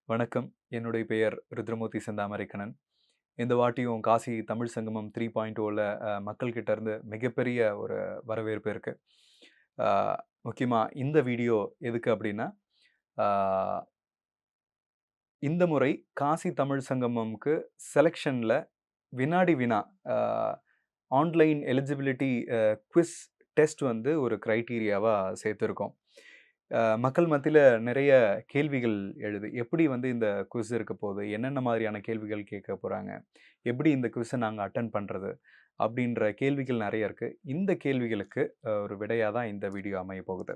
வணக்கம். என்னுடைய பெயர் ருத்ரமூர்த்தி செந்தாமரைக்கண்ணன். இந்த வாட்டியும் காசி தமிழ் சங்கமம் 3.0ல மக்கள் கிட்ட இருந்து மிகப்பெரிய ஒரு வரவேற்பு இருக்கு. அ முக்கியமா இந்த வீடியோ எதுக்கு அப்டின்னா, அ இந்த முறை காசி தமிழ் சங்கமம்க்கு செலக்ஷன்ல வினாடி வினா அ ஆன்லைன் எலிஜிபிலிட்டி குவிஸ் டெஸ்ட் வந்து ஒரு கிரைட்டீரியாவா சேர்த்திருக்கோம். மக்கள் மத்தியில நிறைய கேள்விகள் எழுது. எப்படி வந்து இந்த குவிஸ் இருக்க போகுது? என்னென்ன மாதிரியான கேள்விகள் கேட்க போறாங்க? எப்படி இந்த குவிஸ நாங்க அட்டெண்ட் பண்றது? அப்படின்ற கேள்விகள் நெறைய இருக்கு. இந்த கேள்விகளுக்கு ஒரு விடையா தான் இந்த வீடியோ அமையப் போகுது.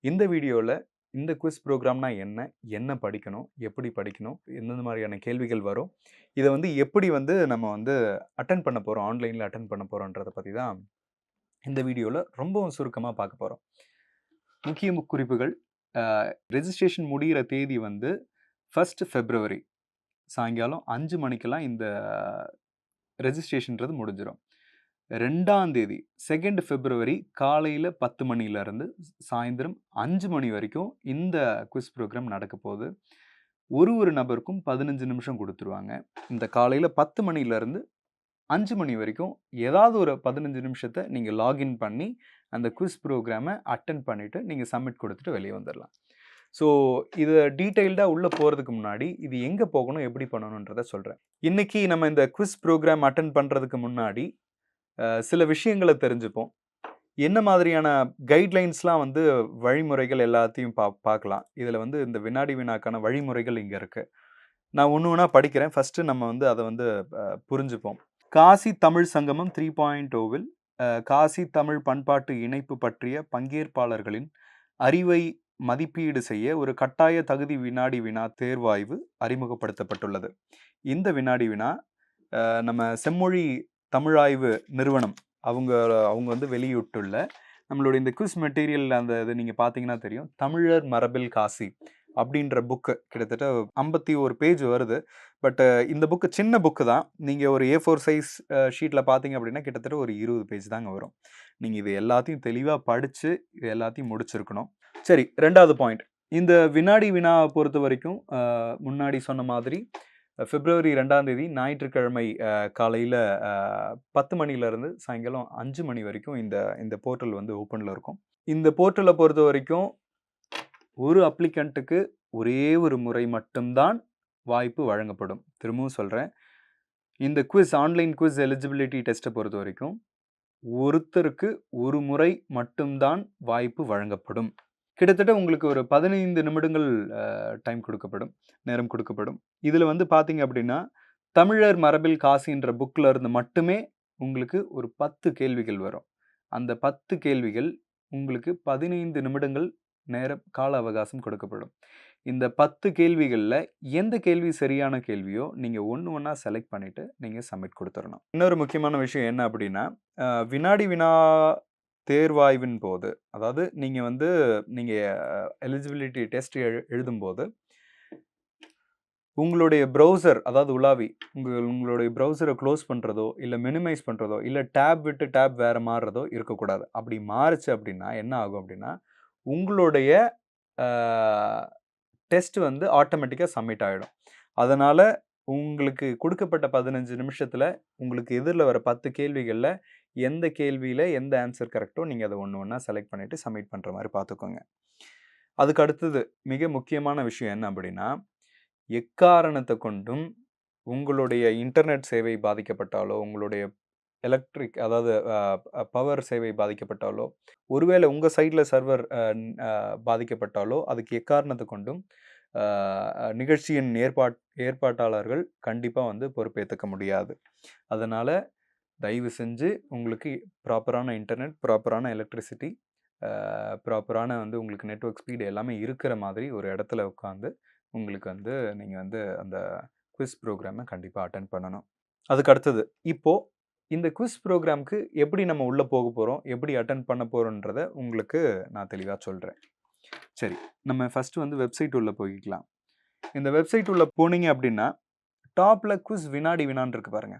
இந்த வீடியோல இந்த குவிஸ் ப்ரோகிராம்னா என்ன? என்ன படிக்கணும்? எப்படி படிக்கணும்? எந்தெந்த மாதிரியான கேள்விகள் வரும்? இத வந்து எப்படி வந்து நம்ம வந்து அட்டெண்ட் பண்ண போறோம்? ஆன்லைன்ல அட்டெண்ட் பண்ண போறோம்ன்றத பத்தி தான் இந்த வீடியோல ரொம்பவும் சுருக்கமா பார்க்க போறோம். முக்கிய குறிப்புகள். அ ரெஜிஸ்ட்ரேஷன் முடியிற தேதி வந்து 1 பிப்ரவரி சாயங்காலம் 5 மணிக்கெல்லாம் இந்த ரெஜிஸ்ட்ரேஷன்றது முடிஞ்சிரும். 2ஆம் தேதி 2 பிப்ரவரி காலையில 10 மணியிலிருந்து சாயந்திரம் 5 மணி வரைக்கும் இந்த குவிஸ் ப்ரோகிராம் நடக்கப் போகுது. ஒரு நபருக்கும் 15 நிமிஷம் குடுத்துருவாங்க. இந்த காலையில 10 மணியிலிருந்து 5 மணி வரைக்கும் ஏதாவது ஒரு 15 நிமிஷத்த நீங்க லாகின் பண்ணி, அந்த குவிஸ் ப்ரோகிராம அட்டெண்ட் பண்ணிட்டு, நீங்க சப்மிட் குடுத்துட்டு வெளிய வந்துரலாம். ஸோ, இத டீட்டெயில்டா உள்ள போறதுக்கு முன்னாடி, இது எங்க போகணும், எப்படி பண்ணணுன்றத சொல்றேன். இன்னைக்கு நம்ம இந்த குவிஸ் ப்ரோகிராம் அட்டெண்ட் பண்றதுக்கு முன்னாடி, சில விஷயங்கள தெரிஞ்சுப்போம். என்ன மாதிரியான கைட்லைன்ஸ்லாம் வந்து வழிமுறைகள் எல்லாத்தையும் பார்க்கலாம். இதுல வந்து இந்த வினாடி வினாக்கான வழிமுறைகள் இங்க இருக்கு. நான் ஒண்ணு ஒண்ணா படிக்கிறேன். ஃபர்ஸ்ட்டு நம்ம வந்து அத வந்து புரிஞ்சுப்போம். காசி தமிழ் சங்கமம் 3.0வில் காசி தமிழ் பண்பாட்டு இணைப்பு பற்றிய பங்கேற்பாளர்களின் அறிவை மதிப்பீடு செய்ய ஒரு கட்டாய தகுதி வினாடி வினா தேர்வாய்வு அறிமுகப்படுத்தப்பட்டுள்ளது. இந்த வினாடி வினா நம்ம செம்மொழி தமிழாய்வு நிறுவனம் அவங்க அவங்க வந்து வெளியிட்டுள்ள நம்மளுடைய இந்த குவிஸ் மெட்டீரியல் அந்த இது நீங்க பார்த்தீங்கன்னா தெரியும். தமிழர் மரபில் காசி அப்படின்ற புக்கு கிட்டத்தட்ட 51 பேஜ் வருது. பட் இந்த புக்கு சின்ன புக்கு தான். நீங்க ஒரு A4 சைஸ் ஷீட்ல பார்த்தீங்க அப்படின்னா, கிட்டத்தட்ட ஒரு 20 பேஜ் தாங்க வரும். நீங்க இது எல்லாத்தையும் தெளிவா படிச்சு, இது எல்லாத்தையும் முடிச்சிருக்கணும். சரி, 2வது பாயிண்ட். இந்த வினாடி வினாவ பொறுத்தவரைக்கும், முன்னாடி சொன்ன மாதிரி பிப்ரவரி 2ஆம் தேதி ஞாயிற்றுக்கிழமை காலையில 10 மணியிலிருந்து சாயங்காலம் 5 மணி வரைக்கும் இந்த இந்த போர்ட்டல் வந்து ஓப்பன்ல இருக்கும். இந்த போர்ட்டல பொறுத்தவரைக்கும், ஒரு அப்ளிகன்ட்டுக்கு ஒரே ஒரு முறை மட்டும் தான் வாய்ப்பு வழங்கப்படும். திரும்பவும் சொல்றேன். இந்த குவிஸ் ஆன்லைன் குவிஸ் எலிஜிபிலிட்டி டெஸ்ட்ட பொறுத்தவரைக்கும், ஒருத்தருக்கு ஒரு முறை மட்டும் தான் வாய்ப்பு வழங்கப்படும். கிட்டத்தட்ட உங்களுக்கு ஒரு 15 நிமிடங்கள் டைம் குடுக்கப்படும். நேரம் குடுக்கப்படும். இதுல வந்து பார்த்தீங்க அப்படின்னா, தமிழர் மரபில் காசின்ற புக்ல இருந்து மட்டுமே உங்களுக்கு ஒரு 10 கேள்விகள் வரும். அந்த 10 கேள்விகள் உங்களுக்கு 15 நிமிடங்கள் கால அவகாசம் கொடுக்கப்படும். இந்த 10 கேள்விகள்ல எந்த கேள்வி சரியான கேள்வியோ, நீங்க ஒண்ணு ஒண்ணா செலக்ட் பண்ணிட்டு நீங்க சப்மிட் குடுத்துறணும். இன்னொரு முக்கியமான விஷயம் என்ன அப்படின்னா, வினாடி வினா தேர்வாய்வின் போது, அதாவது நீங்க எலிஜிபிலிட்டி டெஸ்ட் எழுதும்போது, உங்களுடைய ப்ரௌசர் அதாவது உலாவி, உங்களுடைய ப்ரௌசர குளோஸ் பண்றதோ, இல்ல மினிமைஸ் பண்றதோ, இல்ல டேப் விட்டு டேப் வேற மாறுறதோ இருக்கக்கூடாது. அப்படி மாறுச்சு அப்படின்னா, என்ன ஆகும் அப்படின்னா, உங்களுடைய அ டெஸ்ட் வந்து ஆட்டோமேட்டிக்கா சப்மிட் ஆயிடும். அதனால உங்களுக்கு குடுக்கப்பட்ட 15 நிமிஷத்துல, உங்களுக்கு எதிர்ல வர 10 கேள்விகள்ல, எந்த கேள்வியில எந்த ஆன்ஸர் கரெக்ட்டோ, நீங்க அத ஒண்ணு ஒண்ணா செலக்ட் பண்ணிட்டு சப்மிட் பண்ற மாரி பார்த்துக்கோங்க. அதுக்கு அடுத்தது மிக முக்கியமான விஷயம் என்ன அப்படின்னா, எக்காரணத்த கொண்டும் உங்களுடைய இன்டர்நெட் சேவை பாதிக்கப்பட்டாலோ, உங்களுடைய எலக்ட்ரிக் அதாவது பவர் சேவை பாதிக்கப்பட்டாலோ, ஒருவேளை உங்க சைட்ல சர்வர் அ பாதிக்கப்பட்டாலோ, அதுக்கு எக்காரணத்த கொண்டும் அ நிகழ்ச்சியின் ஏற்பாட்டாளர்கள் கண்டிப்பா வந்து பொறுப்பேத்துக்க முடியாது. அதனால தயவு செஞ்சு உங்களுக்கு ப்ராப்பரான இன்டர்நெட், ப்ராப்பரான எலக்ட்ரிசிட்டி, ப்ராப்பரான வந்து உங்களுக்கு நெட்வொர்க் ஸ்பீடு எல்லாமே இருக்கிற மாதிரி ஒரு இடத்துல உட்காந்து, உங்களுக்கு வந்து நீங்க வந்து அந்த குவிஸ் ப்ரோகிராம கண்டிப்பா அட்டெண்ட் பண்ணணும். அதுக்கு அடுத்தது, இப்போ இந்த குவிஸ் ப்ரோகிராம்க்கு எப்படி நம்ம உள்ள போக போறோம்? எப்படி அட்டெண்ட் பண்ண போறோம்ன்றத உங்களுக்கு நான் தெளிவா சொல்றேன். சரி, நம்ம ஃபர்ஸ்ட் வந்து வெப்சைட் உள்ள போய்க்கலாம். இந்த வெப்சைட் உள்ள போனீங்க அப்படின்னா, டாப்ல குவிஸ் வினாடி வினான்னு இருக்கு பாருங்க.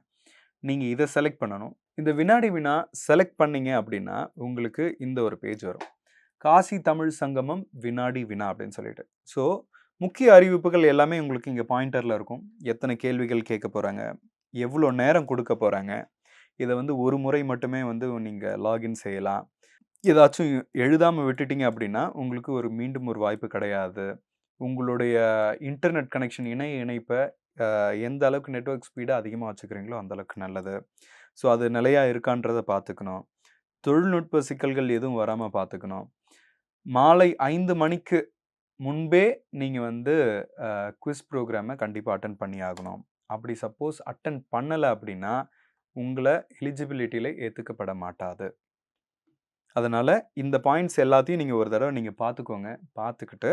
நீங்க இத செலக்ட் பண்ணணும். இந்த வினாடி வினா செலக்ட் பண்ணீங்க அப்படின்னா, உங்களுக்கு இந்த ஒரு பேஜ் வரும். காசி தமிழ் சங்கமம் வினாடி வினா அப்படின்னு சொல்லிட்டு. ஸோ, முக்கிய அறிவிப்புகள் எல்லாமே உங்களுக்கு இங்க பாயிண்டர்ல இருக்கும். எத்தனை கேள்விகள் கேட்கப் போறாங்க, எவ்வளோ நேரம் குடுக்கப் போறாங்க. இத வந்து ஒரு முறை மட்டுமே வந்து நீங்க லாகின் செய்யலாம். ஏதாச்சும் எழுதாம விட்டுட்டீங்க அப்படின்னா, உங்களுக்கு மீண்டும் ஒரு வாய்ப்பு கிடையாது. உங்களுடைய இன்டர்நெட் கனெக்ஷன் இணைய இணைப்ப எந்த அளவுக்கு நெட்வொர்க் ஸ்பீட அதிகமா வச்சுக்கிறீங்களோ, அந்த அளவுக்கு நல்லது. ஸோ, அது நிலையா இருக்கான்றத பார்த்துக்கணும். தொழில்நுட்ப சிக்கல்கள் எதுவும் வராம பார்த்துக்கணும். மாலை 5 மணிக்கு முன்பே நீங்க வந்து குவிஸ் புரோகிராம கண்டிப்பா அட்டெண்ட் பண்ணி ஆகணும். அப்படி சப்போஸ் அட்டெண்ட் பண்ணல அப்படின்னா, உங்கள எலிஜிபிலிட்டில ஏத்துக்கப்பட மாட்டாது. அதனால இந்த பாயிண்ட்ஸ் எல்லாத்தையும் நீங்க ஒரு தடவ நீங்க பார்த்துக்கோங்க. பார்த்துக்கிட்டு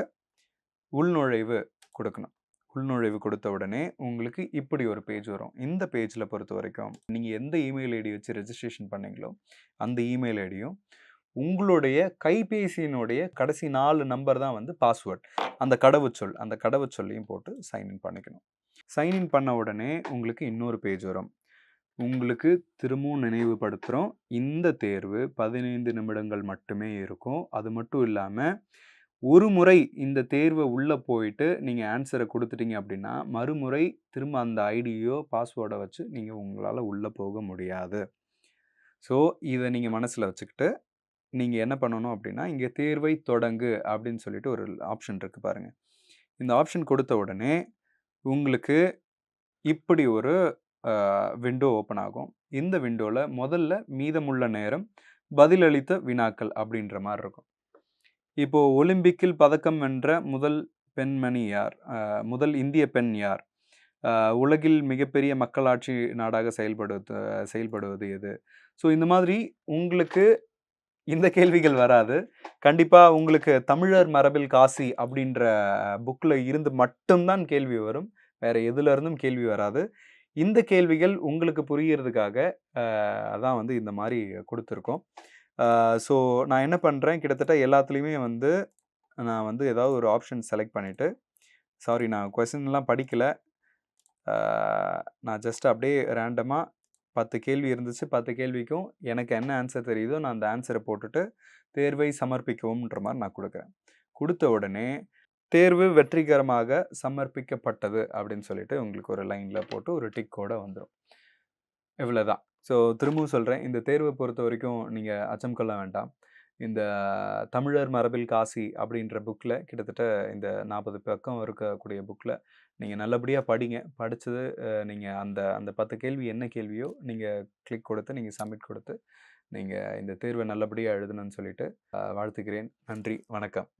உள்நுழைவு குடுக்கணும். உள்நுழைவு கொடுத்த உடனே உங்களுக்கு இப்படி ஒரு பேஜ் வரும். இந்த பேஜ்ல பொறுத்தவரைக்கும் நீங்க எந்த இமெயில் ஐடி வச்சு ரெஜிஸ்ட்ரேஷன் பண்ணீங்களோ, அந்த இமெயில் ஐடியும், உங்களுடைய கைபேசியினுடைய கடைசி 4 நம்பர் தான் வந்து பாஸ்வேர்ட். அந்த கடவுச்சொல். அந்த கடவுச்சொல்லையும் போட்டு சைன் இன் பண்ணிக்கணும். சைன் இன் பண்ண உடனே உங்களுக்கு இன்னொரு பேஜ் வரும். உங்களுக்கு திரும்பவும் நினைவுபடுத்துறோம். இந்த தேர்வு 15 நிமிடங்கள் மட்டுமே இருக்கும். அது மட்டும் இல்லாம, ஒரு முறை இந்த தேர்வ உள்ள போயிட்டு நீங்க ஆன்ஸர குடுத்துட்டீங்க அப்படின்னா, மறுமுறை திரும்ப அந்த ஐடியோ, பாஸ்வேர்ட வச்சு நீங்க உங்களால உள்ள போக முடியாது. ஸோ, இத நீங்க மனசுல வச்சுக்கிட்டு, நீங்க என்ன பண்ணணும் அப்படின்னா, இங்க தேர்வை தொடங்கு அப்படின்னு சொல்லிட்டு ஒரு ஆப்ஷன் இருக்கு பாருங்க. இந்த ஆப்ஷன் கொடுத்த உடனே, உங்களுக்கு இப்படி ஒரு விண்டோ ஓப்பன் ஆகும். இந்த விண்டோல முதல்ல மீதமுள்ள நேரம் பதிலளித்த வினாக்கள் அப்படின்ற மாரி இருக்கும். இப்போ ஒலிம்பிக்கில் பதக்கம் வென்ற முதல் பெண்மணி யார்? முதல் இந்திய பெண் யார்? அ உலகில் மிகப்பெரிய மக்களாட்சி நாடாக செயல்படுவது எது? ஸோ இந்த மாதிரி உங்களுக்கு இந்த கேள்விகள் வராது. கண்டிப்பா உங்களுக்கு தமிழர் மரபில் காசி அப்படின்ற புக்ல இருந்து மட்டும் தான் கேள்வி வரும். வேற எதுல இருந்தும் கேள்வி வராது. இந்த கேள்விகள் உங்களுக்கு புரியறதுக்காக அதான் வந்து இந்த மாரி குடுத்துருக்கோம். ஸோ நான் என்ன பண்றேன், கிட்டத்தட்ட எல்லாத்துலயுமே வந்து நான் வந்து ஏதாவது ஒரு ஆப்ஷன் செலக்ட் பண்ணிட்டு, சாரி நான் கொஸ்டின்லாம் படிக்கல. அ நான் ஜஸ்ட் அப்படியே ரேண்டமா 10 கேள்வி இருந்துச்சு. 10 கேள்விக்கும் எனக்கு என்ன ஆன்சர் தெரியுதோ, நான் அந்த ஆன்சர போட்டுட்டு, தேர்வை சமர்ப்பிக்கவும்ன்ற மாரி நான் குடுக்குறேன். குடுத்த உடனே, தேர்வு வெற்றிகரமாக சமர்ப்பிக்கப்பட்டது அப்படின்னு சொல்லிட்டு உங்களுக்கு ஒரு லைன்ல போட்டு ஒரு டிக்கோட வந்துரும். இவ்வளதான். ஸோ திரும்பவும் சொல்றேன். இந்த தேர்வ பொறுத்தவரைக்கும் நீங்க அச்சம் கொள்ள வேண்டாம். இந்த தமிழர் மரபில் காசி அப்படின்ற புக்ல கிட்டத்தட்ட இந்த 40 பக்கம் இருக்கக்கூடிய புக்ல நீங்க நல்லபடியா படிங்க. படிச்சது நீங்க அந்த அந்த 10 கேள்வி என்ன கேள்வியோ நீங்க கிளிக் கொடுத்து, நீங்க சப்மிட் கொடுத்து, நீங்க இந்த தேர்வ நல்லபடியா எழுதணும்னு சொல்லிட்டு வாழ்த்துகிறேன். நன்றி. வணக்கம்.